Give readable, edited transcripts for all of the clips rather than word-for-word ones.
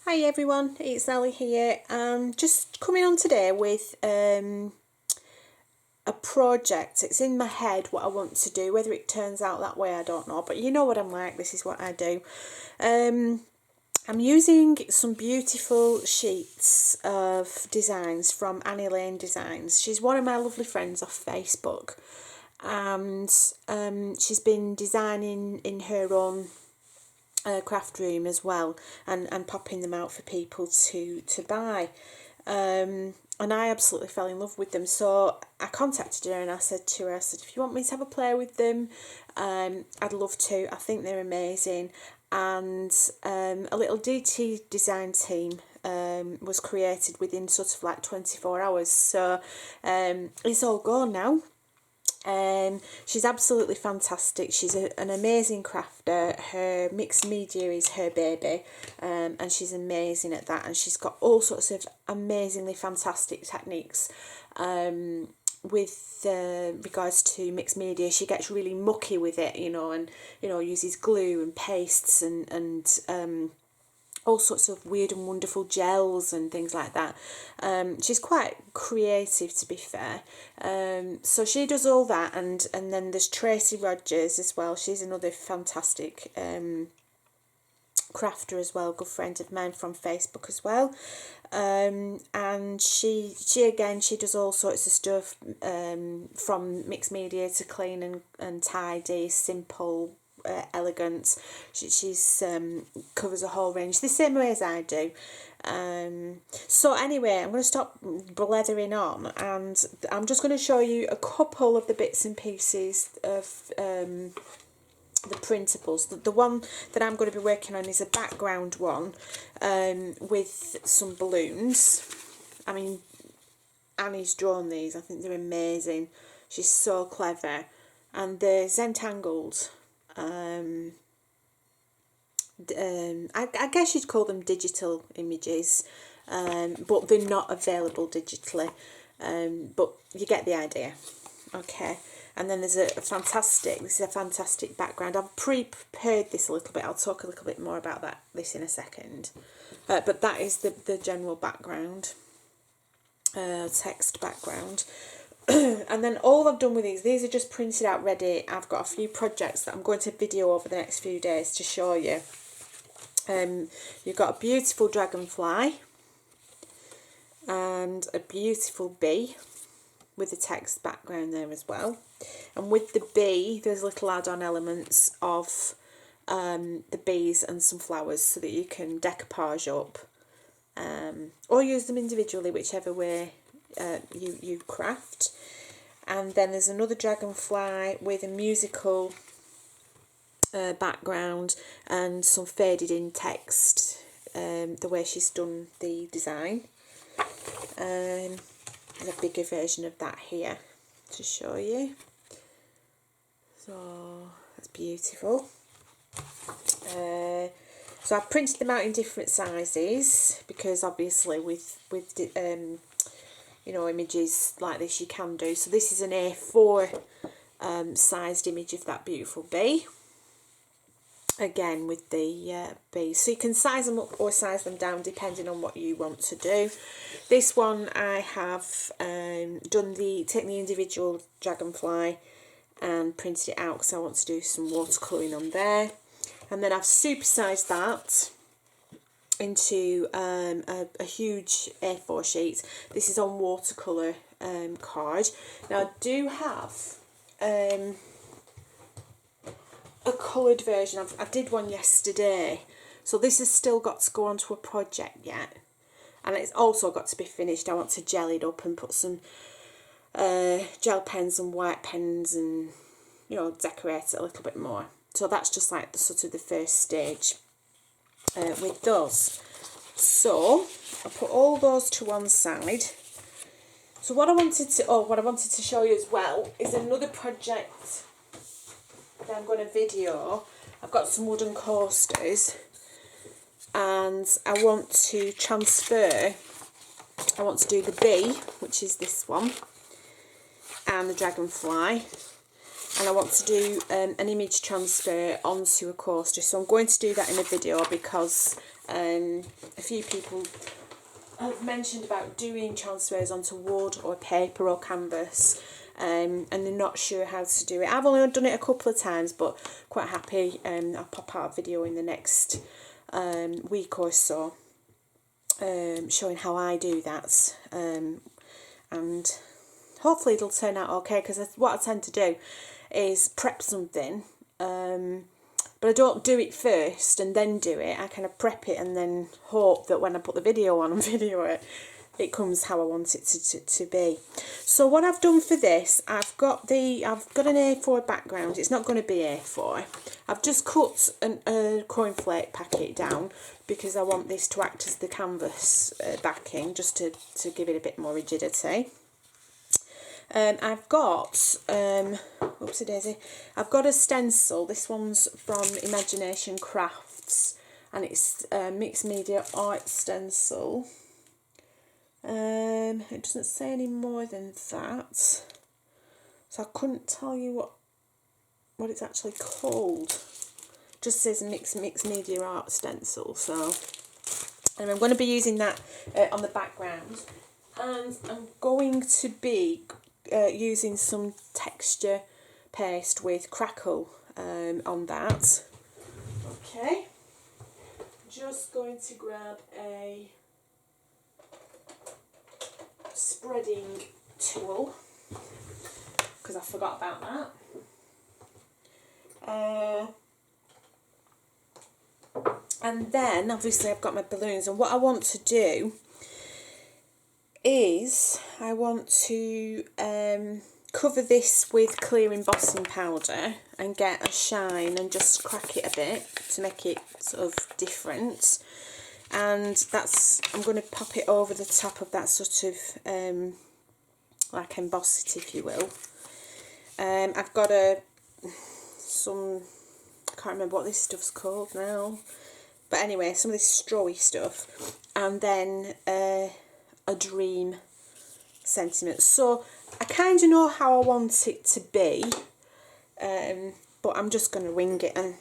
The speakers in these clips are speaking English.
Hi everyone, it's Ali here. Just coming on today with a project. It's in my head what I want to do. Whether it turns out that way, I don't know. But you know what I'm like, this is what I do. I'm using some beautiful sheets of designs from Crafty Lane Designs. She's one of my lovely friends off Facebook. And she's been designing in her own craft room as well, and popping them out for people to buy, and I absolutely fell in love with them. So I contacted her and I said to her, if you want me to have a play with them, I'd love to. I think they're amazing. And a little DT design team was created within sort of like 24 hours, so it's all gone now. She's absolutely fantastic. She's an amazing crafter. Her mixed media is her baby, and she's amazing at that. And she's got all sorts of amazingly fantastic techniques with regards to mixed media. She gets really mucky with it, and uses glue and pastes and all sorts of weird and wonderful gels and things like that. She's quite creative, to be fair. So she does all that, and then there's Tracy Rogers as well. She's another fantastic crafter as well, good friend of mine from Facebook as well. And she does all sorts of stuff, from mixed media to clean and tidy, simple, elegant. She's covers a whole range the same way as I do. So anyway, I'm going to stop blethering on, and I'm just going to show you a couple of the bits and pieces of the printables. The one that I'm going to be working on is a background one, with some balloons. I mean, Annie's drawn these. I think they're amazing. She's so clever, and they're Zentangled. I guess you'd call them digital images, but they're not available digitally, but you get the idea. Okay, and then there's this is a fantastic background. I've pre-prepared this a little bit. I'll talk a little bit more about this in a second, but that is the general background, text background. And then all I've done with these are just printed out ready. I've got a few projects that I'm going to video over the next few days to show you. You've got a beautiful dragonfly and a beautiful bee with the text background there as well. And with the bee, there's little add-on elements of the bees and some flowers so that you can decoupage up, or use them individually, whichever way you craft. And then there's another dragonfly with a musical background and some faded in text, the way she's done the design. There's a bigger version of that here to show you. So that's beautiful. So I've printed them out in different sizes because obviously with images like this you can do. So this is an A4 sized image of that beautiful bee, again with the bees. So you can size them up or size them down depending on what you want to do. This one I have taken the individual dragonfly and printed it out because I want to do some watercolouring on there. And then I've supersized that into a huge A4 sheet. This is on watercolour card. Now I do have a coloured version. I did one yesterday, so this has still got to go onto a project yet, and it's also got to be finished. I want to gel it up and put some gel pens and white pens and decorate it a little bit more. So that's just like the sort of the first stage with those. So I put all those to one side. So what I wanted to show you as well is another project that I'm going to video. I've got some wooden coasters, and I want to do the bee, which is this one, and the dragonfly, and I want to do an image transfer onto a coaster. So I'm going to do that in a video because A few people have mentioned about doing transfers onto wood or paper or canvas, and they're not sure how to do it. I've only done it a couple of times, but quite happy. I'll pop out a video in the next week or so, showing how I do that, and hopefully it'll turn out okay, because what I tend to do is prep something, but I don't do it first and then do it. I kind of prep it and then hope that when I put the video on and video it, it comes how I want it to be. So what I've done for this, I've got an A4 background. It's not going to be A4. I've just cut a cornflake packet down because I want this to act as the canvas backing, just to give it a bit more rigidity. I've got, oopsie daisy, I've got a stencil. This one's from Imagination Crafts, and it's a mixed media art stencil. It doesn't say any more than that, so I couldn't tell you what it's actually called. It just says mixed media art stencil. So, and I'm going to be using that on the background, and I'm going to be using some texture paste with crackle on that. Okay, just going to grab a spreading tool because I forgot about that. And then obviously I've got my balloons, and what I want to do is I want to cover this with clear embossing powder and get a shine and just crack it a bit to make it sort of different. And I'm going to pop it over the top of that sort of like emboss it, if you will. I've got I can't remember what this stuff's called now, but anyway, some of this strawy stuff, and then a dream sentiment. So I kind of know how I want it to be, but I'm just going to wing it and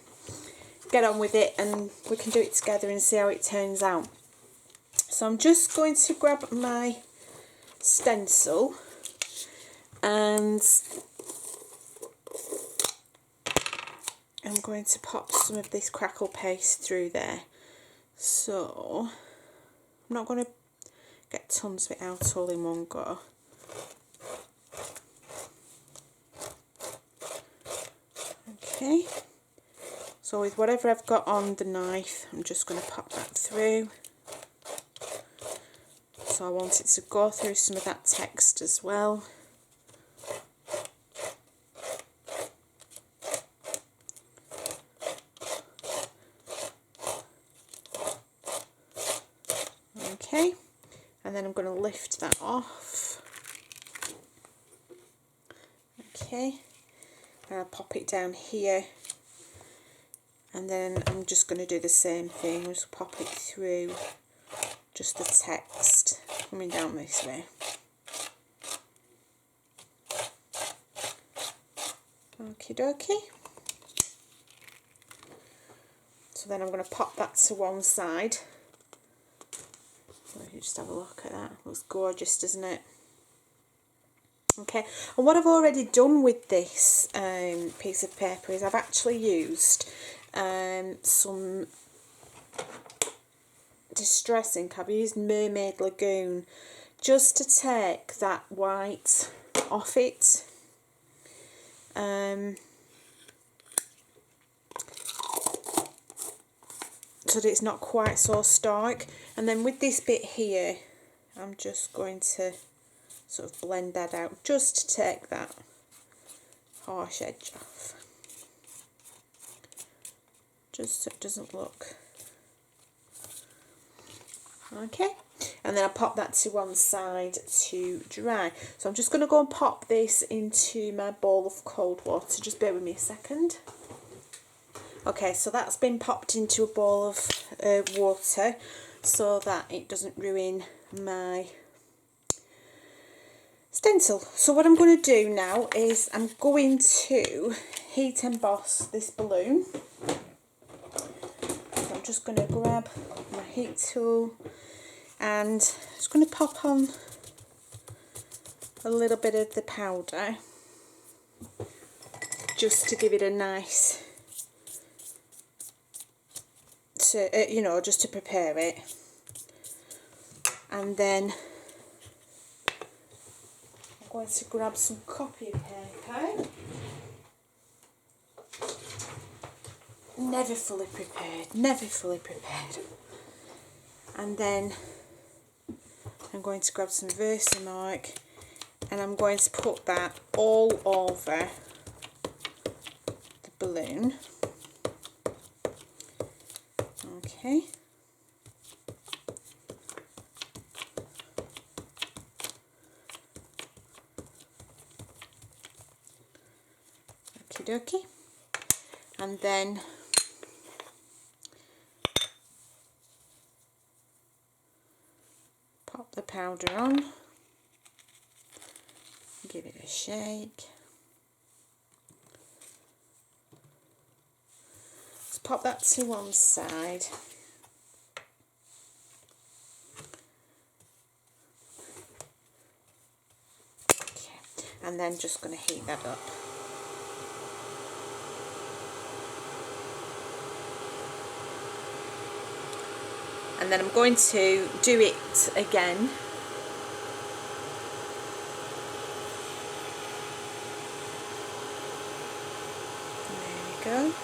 get on with it, and we can do it together and see how it turns out. So I'm just going to grab my stencil, and I'm going to pop some of this crackle paste through there. So I'm not going to get tons of it out all in one go. Okay, so with whatever I've got on the knife, I'm just going to pop that through. So I want it to go through some of that text as well. Okay, and then I'm going to lift that off. Okay, and I'll pop it down here, and then I'm just going to do the same thing. Just pop it through just the text coming down this way. Okie dokie. So then I'm going to pop that to one side. Let me just have a look at that. Looks gorgeous, doesn't it? Okay, and what I've already done with this piece of paper is I've actually used some distress ink. I've used Mermaid Lagoon just to take that white off it. So that it's not quite so stark. And then with this bit here, I'm just going to sort of blend that out just to take that harsh edge off, just so it doesn't look okay. And then I pop that to one side to dry. So I'm just going to go and pop this into my bowl of cold water. Just bear with me a second. Okay, so that's been popped into a bowl of water so that it doesn't ruin my stencil. So what I'm going to do now is I'm going to heat emboss this balloon. So I'm just going to grab my heat tool and just going to pop on a little bit of the powder just to give it a nice, you know, just to prepare it. And then I'm going to grab some copy paper. Never fully prepared, never fully prepared. And then I'm going to grab some Versamark and I'm going to put that all over the balloon. Okay. Okie dokie. And then pop the powder on, give it a shake. Let's pop that to one side. Okay. And then just going to heat that up. And then I'm going to do it again. There we go.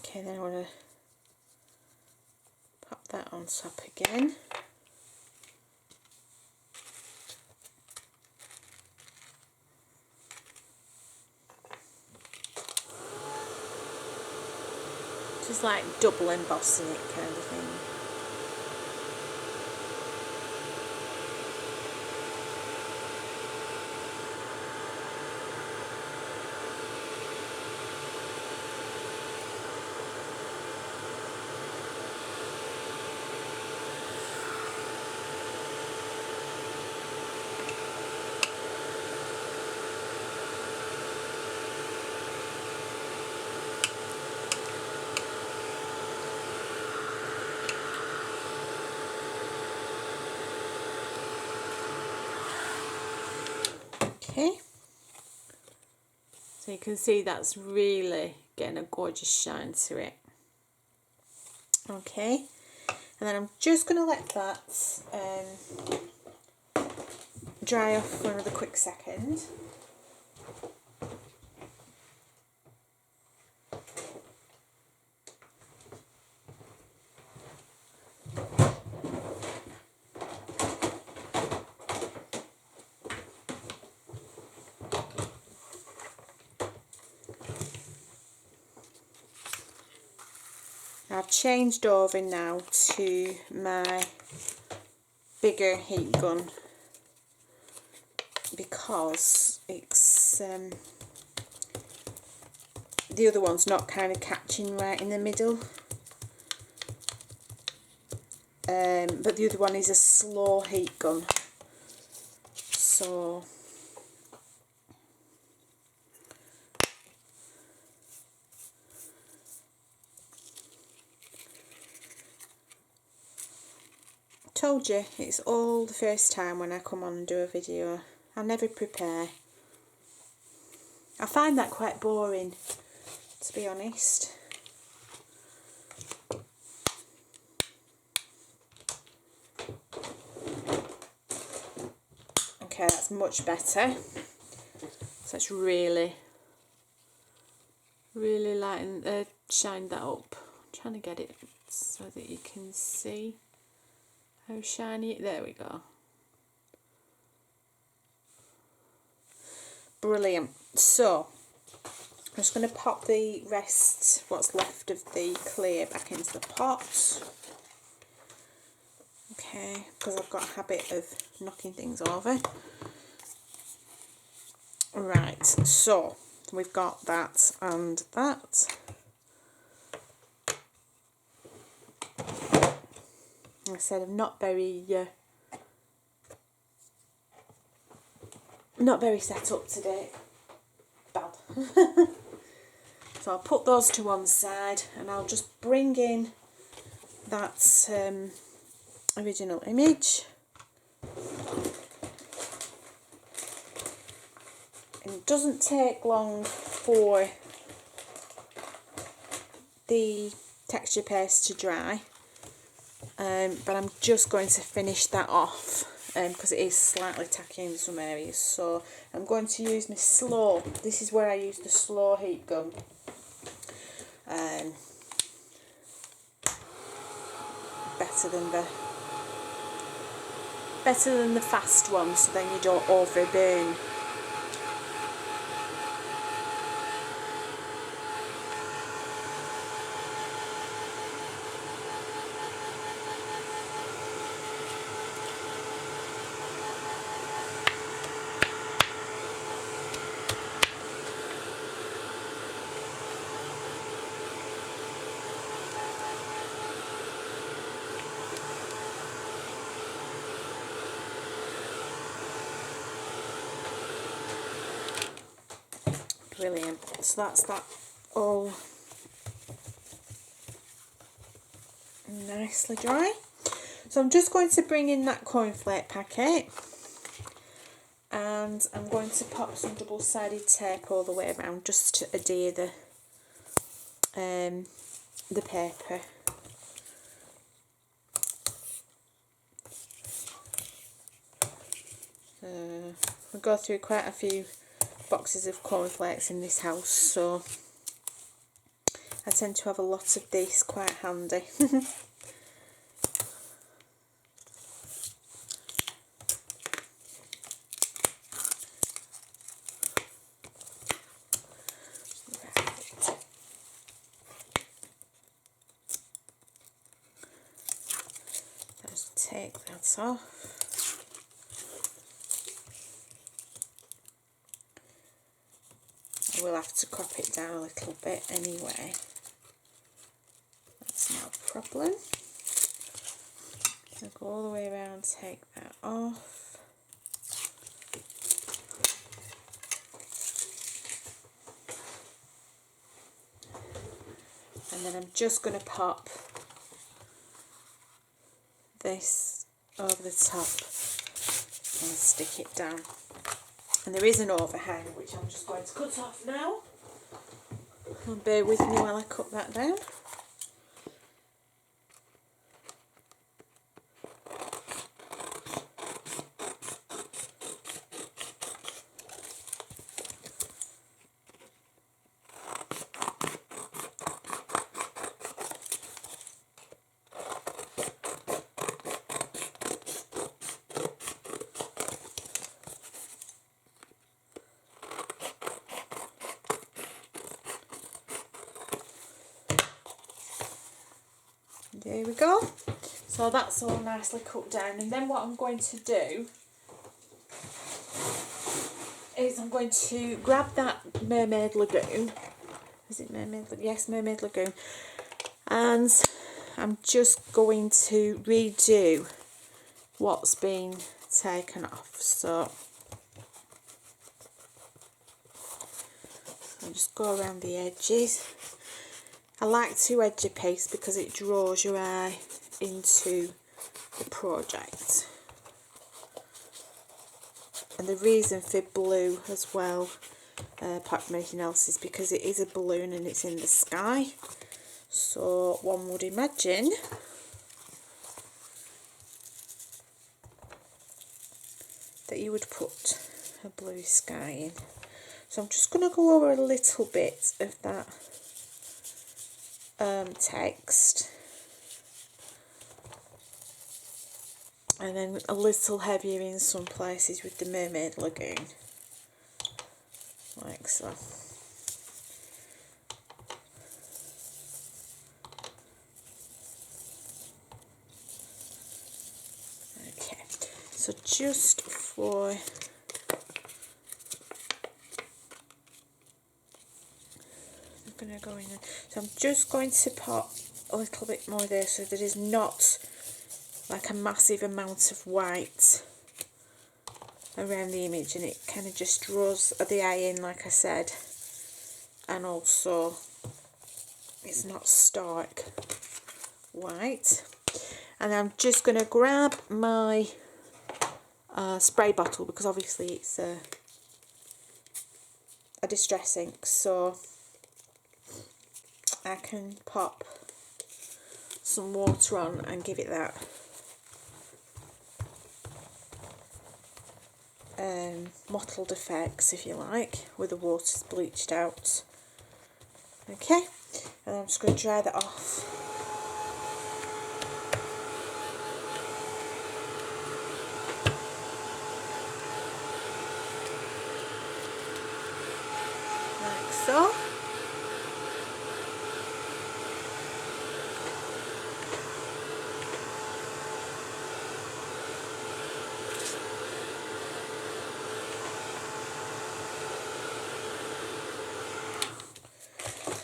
Okay, then I want to pop that on top again. Just like double embossing it kind of thing. Okay, so you can see that's really getting a gorgeous shine to it. Okay, and then I'm just going to let that dry off for another quick second. I've changed over now to my bigger heat gun because it's the other one's not kind of catching right in the middle, but the other one is a slow heat gun, so told you, it's all the first time when I come on and do a video. I never prepare. I find that quite boring, to be honest. that's much better. So it's really lighten, shine that up. I'm trying to get it so that you can see how shiny it, there we go. Brilliant. So I'm just going to pop the rest, what's left of the clear, back into the pot. Okay, because I've got a habit of knocking things over. Right, so we've got that and that. Like I said, I'm not very set up today. Bad. So I'll put those to one side and I'll just bring in that original image. And it doesn't take long for the texture paste to dry, but I'm just going to finish that off because it is slightly tacky in some areas. So I'm going to use my slow, this is where I use the slow heat gun. Better than the fast one, so then you don't overburn. Brilliant. So that's that all nicely dry. So I'm just going to bring in that cornflake packet and I'm going to pop some double-sided tape all the way around just to adhere the paper. We go through quite a few boxes of cornflakes in this house, so I tend to have a lot of this, quite handy. Just take that off. I will have to crop it down a little bit anyway. That's no problem. So go all the way around, take that off. And then I'm just going to pop this over the top and stick it down. And there is an overhang which I'm just going to cut off now. And bear with me while I cut that down. There we go. So that's all nicely cut down, and then what I'm going to do is I'm going to grab that Mermaid Lagoon. Is it Mermaid? Yes, Mermaid Lagoon. And I'm just going to redo what's been taken off. So I'll just go around the edges. I like to edge a piece because it draws your eye into the project. And the reason for blue as well, apart from anything else, is because it is a balloon and it's in the sky. So one would imagine that you would put a blue sky in. So I'm just going to go over a little bit of that text, and then a little heavier in some places with the Mermaid Lagoon, like so. Okay, so just for going to go in, so I'm just going to pop a little bit more there so there is not like a massive amount of white around the image, and it kind of just draws the eye in, like I said, and also it's not stark white. And I'm just going to grab my spray bottle, because obviously it's a distress ink, so I can pop some water on and give it that mottled effects, if you like, where the water's bleached out. Okay, and I'm just going to dry that off. Like so.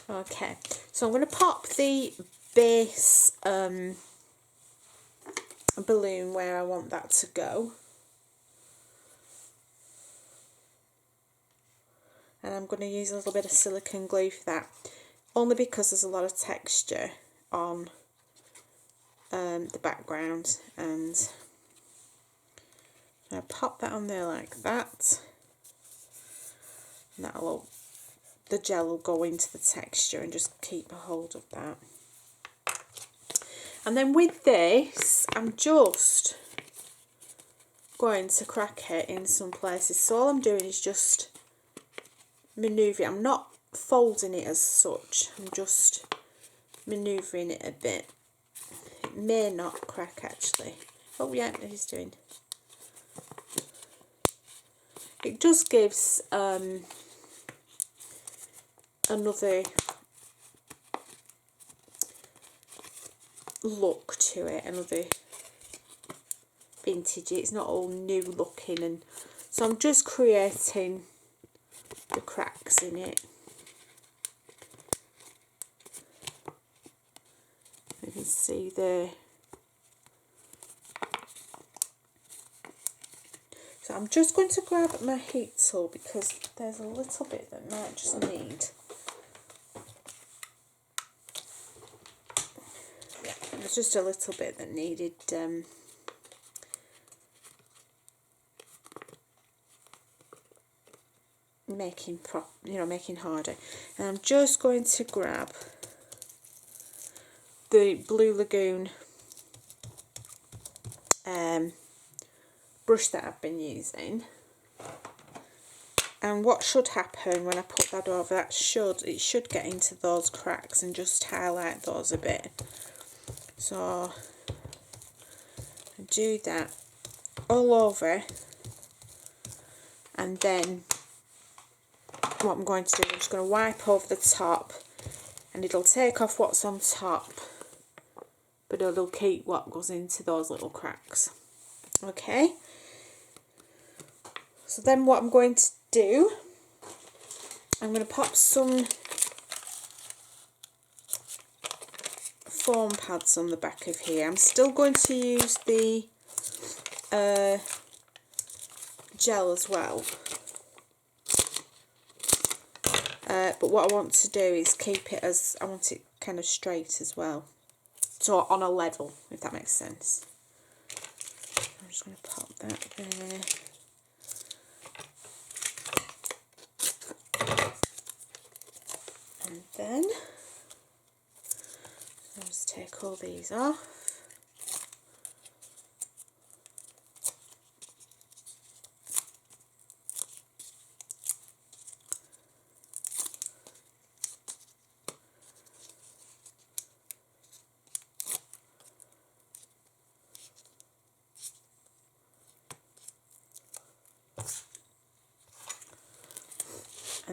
Okay, so I'm going to pop the base balloon where I want that to go, and I'm going to use a little bit of silicone glue for that, only because there's a lot of texture on the background, and I pop that on there like that, and that'll, the gel will go into the texture and just keep a hold of that. And then with this, I'm just going to crack it in some places. So all I'm doing is just manoeuvring. I'm not folding it as such. I'm just manoeuvring it a bit. It may not crack actually. Oh yeah, it's doing. It just gives another look to it, another vintage. It's not all new looking, and so I'm just creating the cracks in it. You can see there. So I'm just going to grab my heat tool, because there's a little bit that might just need. Yeah, there's just a little bit that needed making harder. And I'm just going to grab the Blue Lagoon brush that I've been using, and what should happen when I put that over, it should get into those cracks and just highlight those a bit. So I do that all over, and then what I'm going to do, I'm just going to wipe over the top, and it'll take off what's on top, but it'll keep what goes into those little cracks. Okay, so then what I'm going to do, I'm going to pop some foam pads on the back of here. I'm still going to use the gel as well, but what I want to do is keep it as, I want it kind of straight as well, so on a level, if that makes sense. I'm just going to pop that there. And then I'll just take all these off.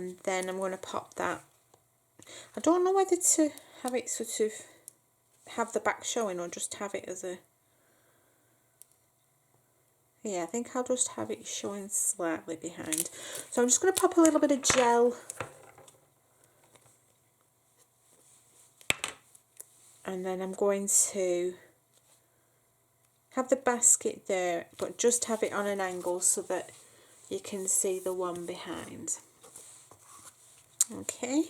And then I'm going to pop that. I don't know whether to have it sort of have the back showing or just have it as a, yeah, I think I'll just have it showing slightly behind. So I'm just going to pop a little bit of gel, and then I'm going to have the basket there, but just have it on an angle so that you can see the one behind. Okay,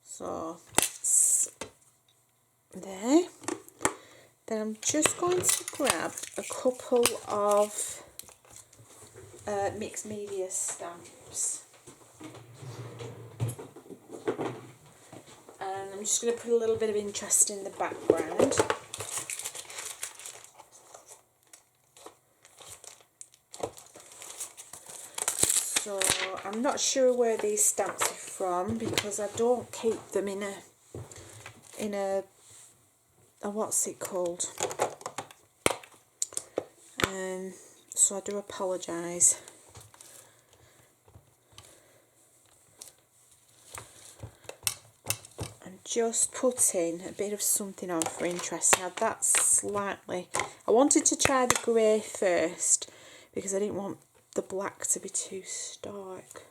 so that's there. Then I'm just going to grab a couple of mixed media stamps, and I'm just going to put a little bit of interest in the background. So I'm not sure where these stamps are from because I don't keep them in a what's it called, so I do apologise. I'm just putting a bit of something on for interest. Now that's slightly, I wanted to try the grey first because I didn't want the black to be too stark.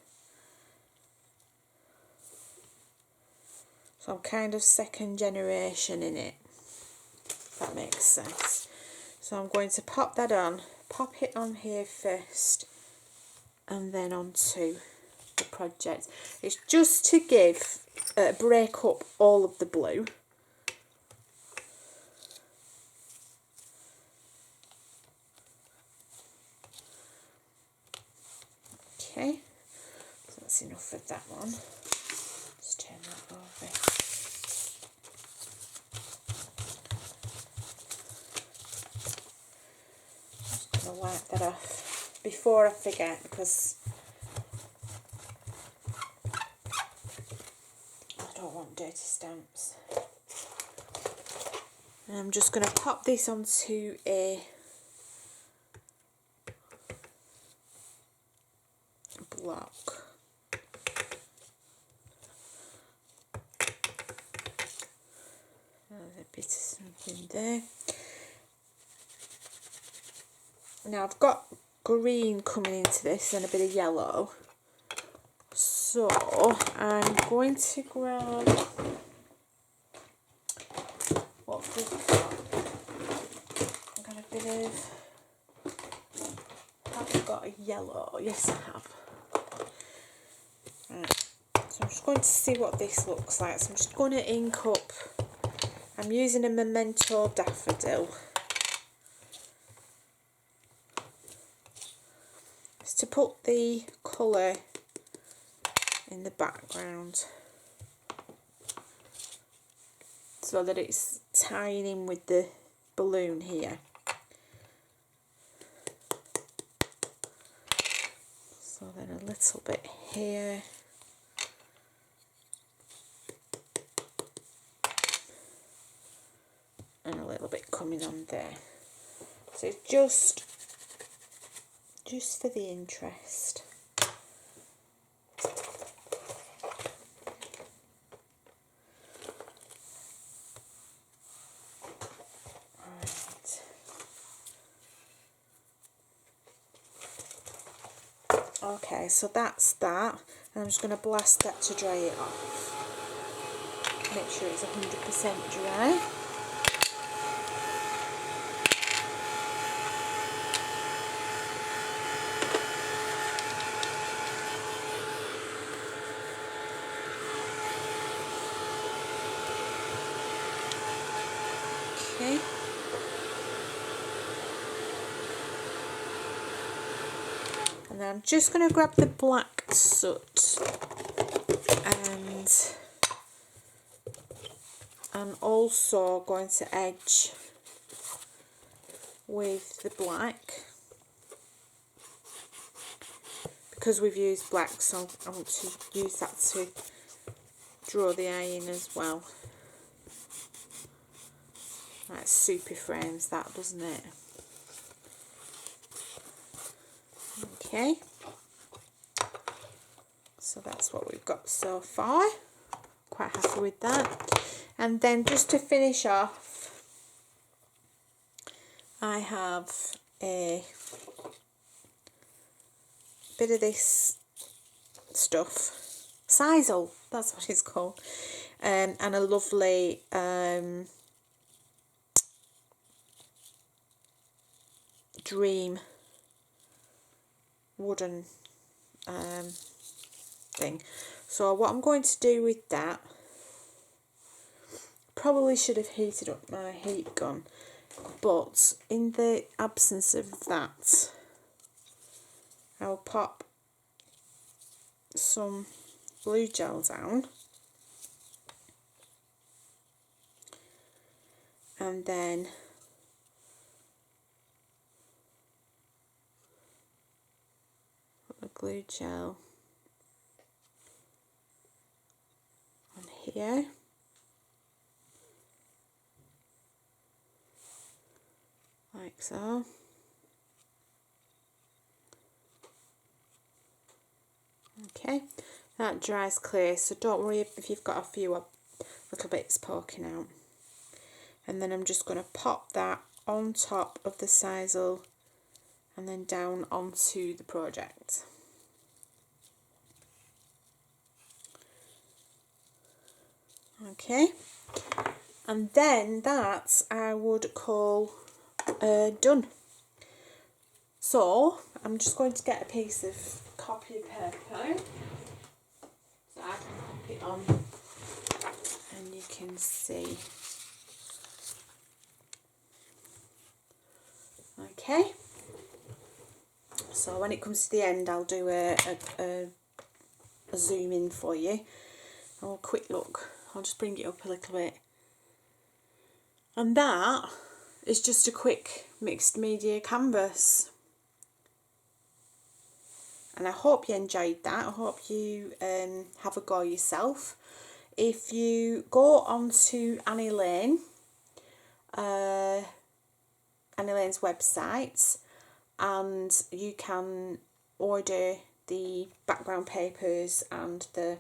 So I'm kind of second generation in it, if that makes sense. So I'm going to pop that on, pop it on here first and then onto the project. It's just to give, break up all of the blue. Okay, so that's enough of that one. Let's turn that over. Just going to wipe that off before I forget because I don't want dirty stamps. And I'm just going to pop this onto a block. There's a bit of something there. Now I've got green coming into this and a bit of yellow. So I'm going to grab, what have we got? I've got a bit of, I've got a yellow, yes I have. Right. So I'm just going to see what this looks like. So I'm just going to ink up, I'm using a Memento daffodil. It's to put the colour in the background so that it's tying in with the balloon here. So then a little bit here. And a little bit coming on there. So just for the interest. Right. Okay, so that's that. And I'm just going to blast that to dry it off. Make sure it's 100% dry. Okay. And then I'm just going to grab the black soot and I'm also going to edge with the black because we've used black, so I want to use that to draw the eye in as well. That super frames that, doesn't it? Okay, so that's what we've got so far. Quite happy with that. And then just to finish off, I have a bit of this stuff, sisal, that's what it's called, and a lovely dream wooden thing. So what I'm going to do with that, probably should have heated up my heat gun, but in the absence of that, I'll pop some glue gel down, and then put the glue gel on here, like so. Okay, that dries clear, so don't worry if you've got a few little bits poking out. And then I'm just going to pop that on top of the sisal and then down onto the project. Okay, and then that I would call done. So I'm just going to get a piece of copy paper so I can pop it on and you can see. Okay, so when it comes to the end, I'll do a zoom in for you. Oh, quick look. I'll just bring it up a little bit. And that is just a quick mixed media canvas. And I hope you enjoyed that. I hope you have a go yourself. If you go onto Annie Lane's website, and you can order the background papers and the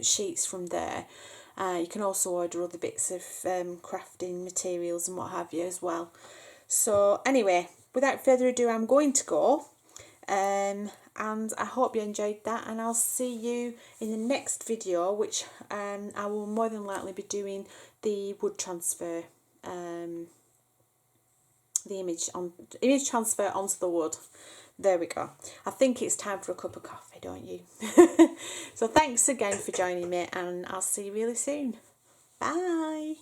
sheets from there. You can also order other bits of crafting materials and what have you as well. So anyway, without further ado, I'm going to go, and I hope you enjoyed that, and I'll see you in the next video, which I will more than likely be doing the wood transfer, the image transfer onto the wood. There we go. I think it's time for a cup of coffee, don't you? So thanks again for joining me, and I'll see you really soon. Bye.